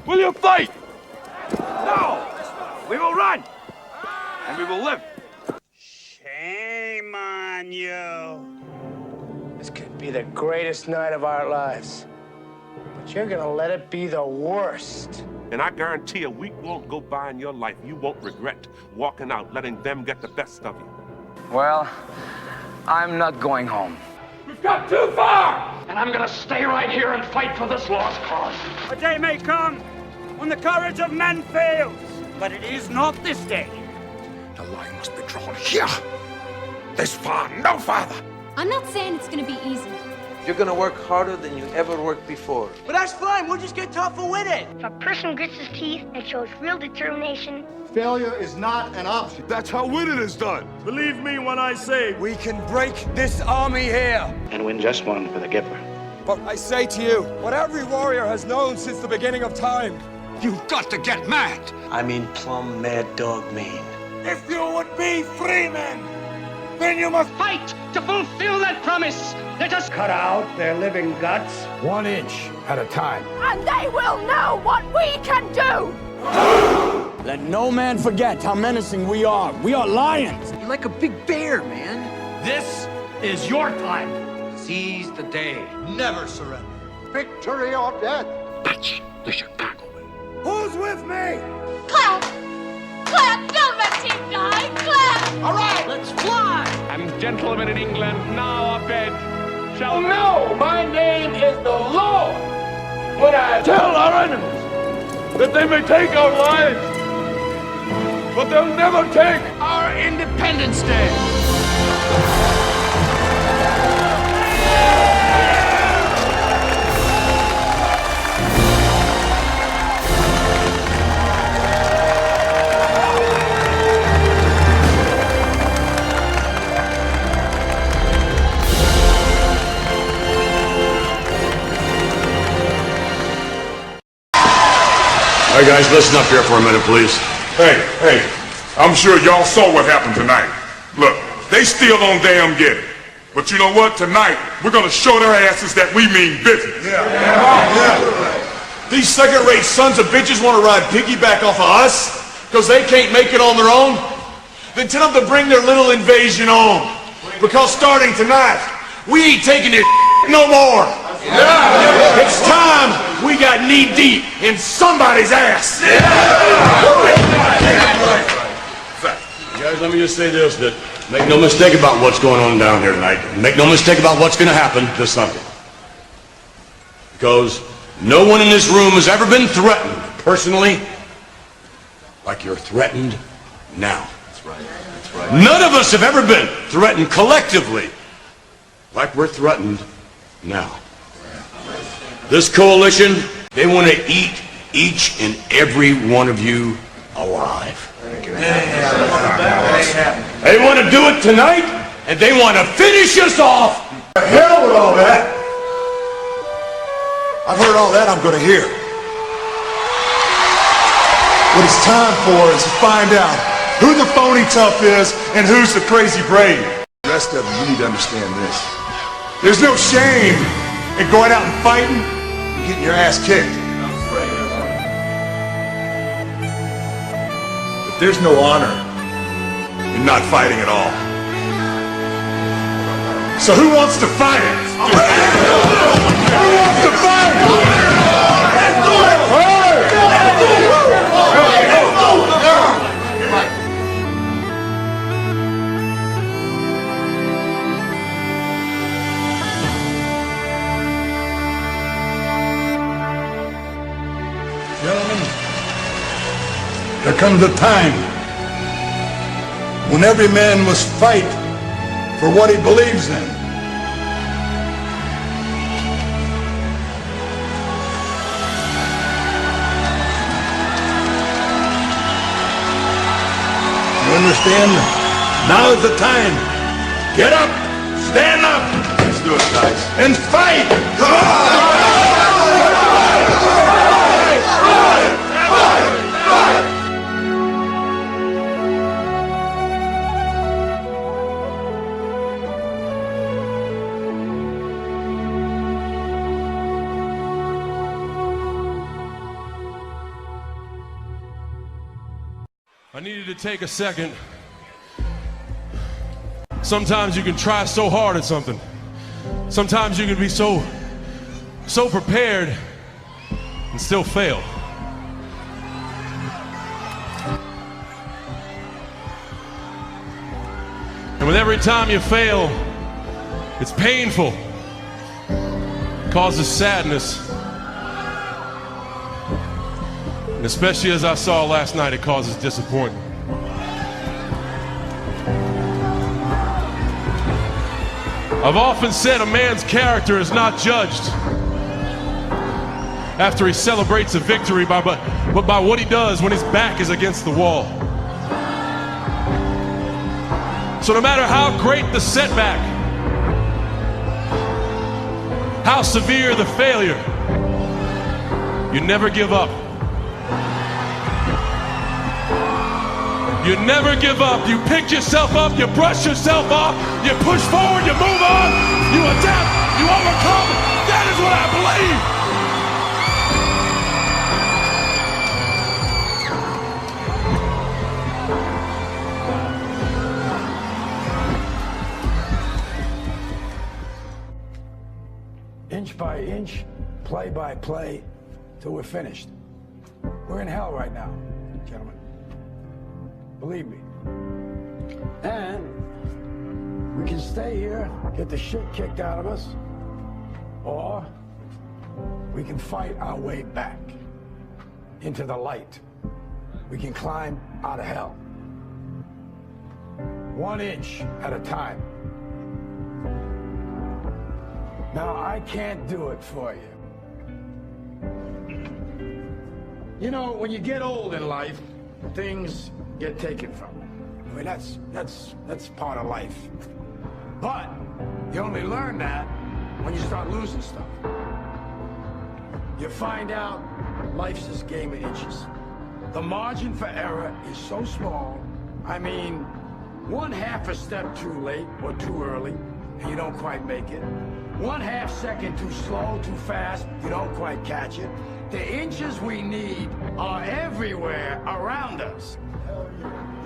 Will you fight? No! We will run! And we will live. Shame on you. This could be the greatest night of our lives. But you're gonna let it be the worst. And I guarantee a week won't go by in your life you won't regret walking out, letting them get the best of you. Well, I'm not going home. We've got too far! And I'm gonna stay right here and fight for this lost cause. A day may come when the courage of men fails, but it is not this day. The line must be drawn here. This far, no farther. I'm not saying it's gonna be easy. You're gonna work harder than you ever worked before. But that's fine, we'll just get tougher with it. If a person grits his teeth and shows real determination, failure is not an option. That's how winning is done. Believe me when I say We can break this army here. And win just one for the Gipper. But I say to you, what every warrior has known since the beginning of time, you've got to get mad. I mean plumb mad dog mean. If you would be free men, then you must Fight to fulfill that promise. Let us Cut out their living guts. 1 inch at a time. And they will know what we can do! let no man forget how menacing we are. We are lions. You're like a big bear, man. This is your time. Seize the day. never surrender. Victory or death. That's the Chicago way. Who's with me? Clap! Clap! Don't let team die! Clap! All right. let's fly. And gentlemen in England, now I beg, shall No, my name is the Lord. when I tell our enemies that they may take our lives, but they'll never take Our Independence Day. Hey guys, listen up here for a minute, please. Hey, I'm sure y'all saw what happened tonight. Look, they still on damn get it. But you know what? Tonight, we're gonna show their asses that we mean business. These second-rate sons of bitches want to ride piggyback off of us because they can't make it on their own? Then tell them to bring their little invasion on. Because starting tonight, we ain't taking this no more. It's time we got knee-deep in somebody's ass. Guys, let me just say this, that make no mistake about what's going on down here tonight. Make no mistake about what's going to happen this Sunday. Because no one in this room has ever been threatened personally like you're threatened now. That's right. That's right. None of us have ever been threatened collectively like we're threatened now. This coalition, they want to eat each and every one of you alive. They want to do it tonight, and they want to finish us off. The hell with all that. I've heard all that I'm going to hear. What it's time for is to find out who the phony tough is and who's the crazy brave. The rest of you need to understand this. There's no shame in going out and fighting and getting your ass kicked. But there's no honor in not fighting at all. So who wants to fight it? Who wants to fight? Let's do it! Gentlemen, there comes a time when every man must fight for what he believes in. You understand? Now is the time. Get up, stand up. Let's do it, guys. And fight! Come on! I needed to take a second. Sometimes you can try so hard at something. Sometimes you can be so prepared and still fail. And with every time you fail, it's painful. It causes sadness. And especially as I saw last night, it causes disappointment. I've often said a man's character is not judged after he celebrates a victory, but by what he does when his back is against the wall. So no matter how great the setback, how severe the failure, you never give up. You never give up. You pick yourself up, you brush yourself off, you push forward, you move on, you adapt, you overcome. That is what I believe. Inch by inch, play by play, till we're finished. We're in hell right now, gentlemen. Believe me. And we can stay here, get the shit kicked out of us, or we can fight our way back into the light. We can climb out of hell. 1 inch at a time. Now, I can't do it for you. You know, when you get old in life, things get taken from you. I mean, that's part of life. But you only learn that when you start losing stuff. You find out life's this game of inches. The margin for error is so small. I mean, 1/2 a step too late or too early, and you don't quite make it. 1/2 second too slow, too fast, you don't quite catch it. The inches we need are everywhere around us.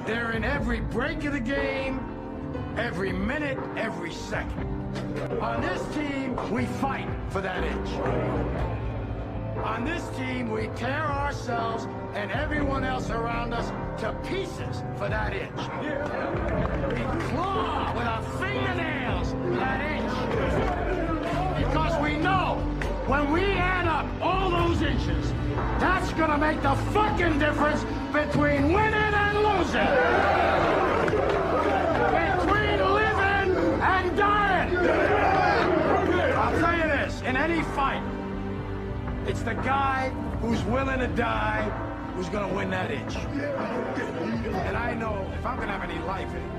They're in every break of the game, every minute, every second. On this team, we fight for that inch. On this team, we tear ourselves and everyone else around us to pieces for that inch. We claw with our fingernails for that inch. Because we know when we add up all those inches, that's gonna make the fucking difference between winning and losing. Between living and dying. I'll tell you this, in any fight, it's the guy who's willing to die who's gonna win that inch. And I know if I'm gonna have any life in it,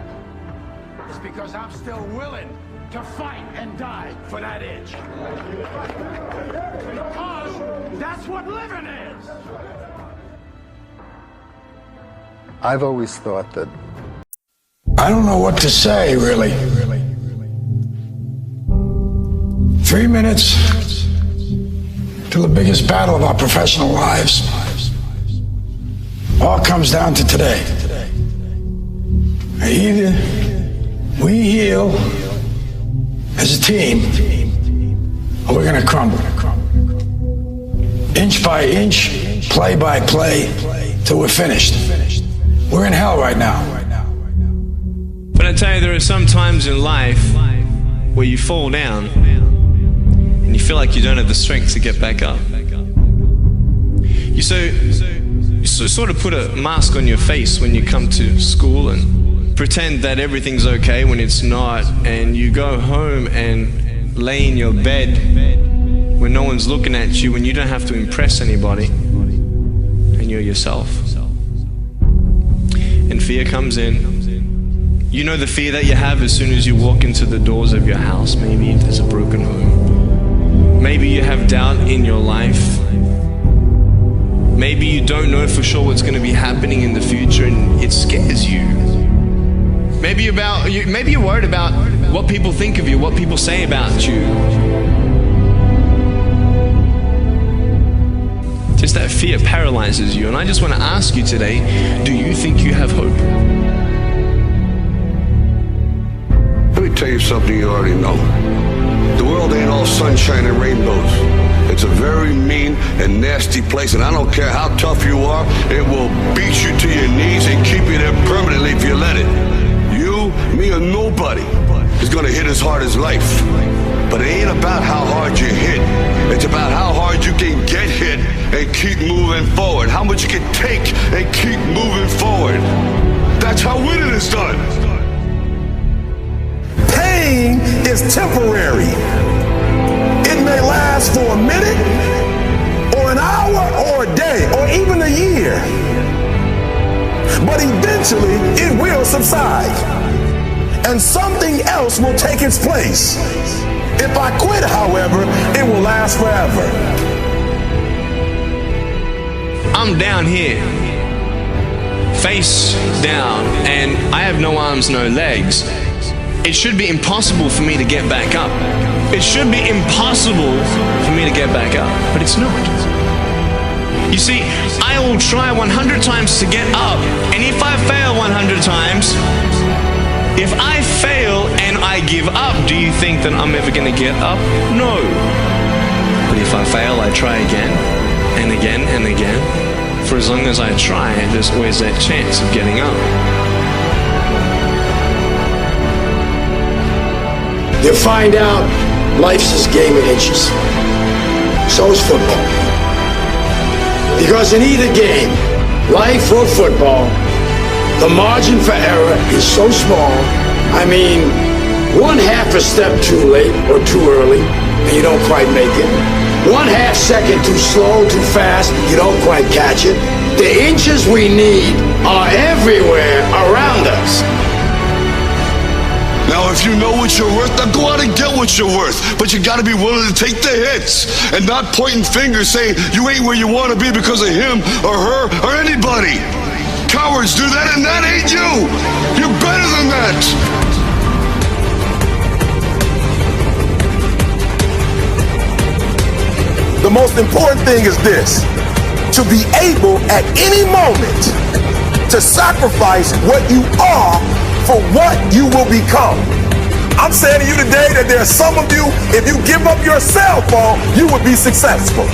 it's because I'm still willing to fight and die for that inch. Because that's what living is. I've always thought that... I don't know what to say, really. 3 minutes to the biggest battle of our professional lives. All comes down to today. Either we heal as a team, or we're gonna crumble. Inch by inch, play by play, till we're finished. We're in hell right now. But I tell you, there are some times in life where you fall down and you feel like you don't have the strength to get back up. You sort of put a mask on your face when you come to school and pretend that everything's okay when it's not, and you go home and lay in your bed when no one's looking at you, when you don't have to impress anybody, and you're yourself. And fear comes in. You know the fear that you have as soon as you walk into the doors of your house. Maybe there's a broken home. Maybe you have doubt in your life. Maybe you don't know for sure what's going to be happening in the future and it scares you. Maybe you're worried about what people think of you, what people say about you. Just that fear paralyzes you. And I just want to ask you today, do you think you have hope? Let me tell you something you already know. The world ain't all sunshine and rainbows. It's a very mean and nasty place, and I don't care how tough you are, it will beat you to your knees and keep you there permanently if you let it. You, me, or nobody is gonna hit as hard as life. But it ain't about how hard you hit. It's about how hard you can get hit and keep moving forward. How much you can take and keep moving forward. That's how winning is done. Pain is temporary. It may last for a minute, or an hour, or a day, or even a year. But eventually, it will subside, and something else will take its place. If I quit, however, it will last forever. I'm down here, face down, and I have no arms, no legs. It should be impossible for me to get back up. It should be impossible for me to get back up, but it's not. You see, I will try 100 times to get up, and if I fail 100 times, if I fail and I give up, do you think that I'm ever going to get up? No. But if I fail, I try again, and again, and again. For as long as I try, there's always that chance of getting up. You'll find out life's this game of inches. So is football. Because in either game, life or football, the margin for error is so small. I mean, 1/2 a step too late or too early, and you don't quite make it. 1/2 second too slow, too fast, you don't quite catch it. The inches we need are everywhere around us. Now, if you know what you're worth, then go out and get what you're worth. But you gotta be willing to take the hits and not pointing fingers saying you ain't where you wanna be because of him or her or anybody. Cowards do that, and that ain't you. You're better than that. The most important thing is this: to be able at any moment to sacrifice what you are for what you will become. I'm saying to you today that there are some of you, if you give up your cell phone, you would be successful.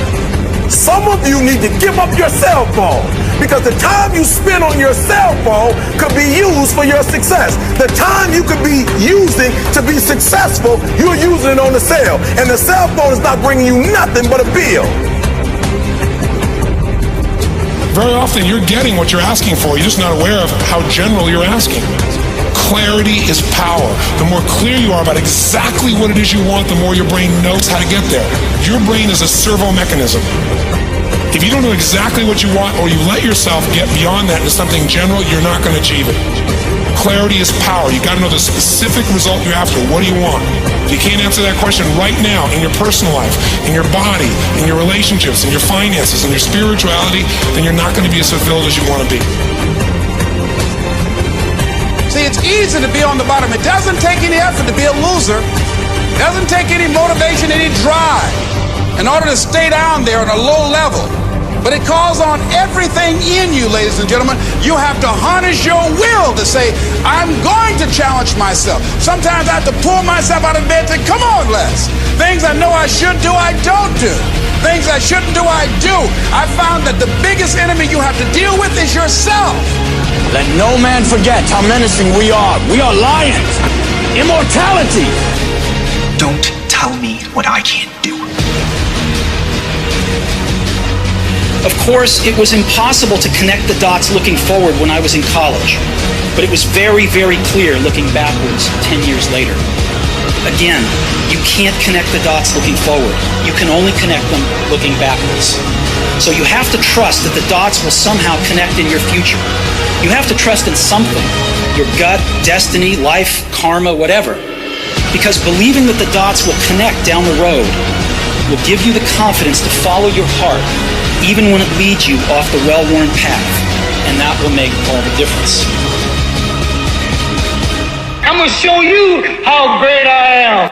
Some of you need to give up your cell phone, because the time you spend on your cell phone could be used for your success. The time you could be using to be successful, you're using it on the cell, and the cell phone is not bringing you nothing but a bill. Very often you're getting what you're asking for. You're just not aware of how general you're asking. Clarity is power. The more clear you are about exactly what it is you want, the more your brain knows how to get there. Your brain is a servo mechanism. If you don't know exactly what you want, or you let yourself get beyond that into something general, you're not going to achieve it. Clarity is power. You got to know the specific result you're after. What do you want? If you can't answer that question right now in your personal life, in your body, in your relationships, in your finances, in your spirituality, then you're not going to be as fulfilled as you want to be. See, it's easy to be on the bottom. It doesn't take any effort to be a loser. It doesn't take any motivation, any drive in order to stay down there on a low level. But it calls on everything in you, ladies and gentlemen. You have to harness your will to say, I'm going to challenge myself. Sometimes I have to pull myself out of bed and say, come on, Les. Things I know I should do, I don't do. Things I shouldn't do, I do. I found that the biggest enemy you have to deal with is yourself. Let no man forget how menacing we are. We are lions. Immortality. Don't tell me what I can't do. Of course, it was impossible to connect the dots looking forward when I was in college, but it was very, very clear looking backwards 10 years later. Again, you can't connect the dots looking forward. You can only connect them looking backwards. So you have to trust that the dots will somehow connect in your future. You have to trust in something, your gut, destiny, life, karma, whatever. Because believing that the dots will connect down the road will give you the confidence to follow your heart, even when it leads you off the well-worn path. And that will make all the difference. I'm gonna show you how great I am.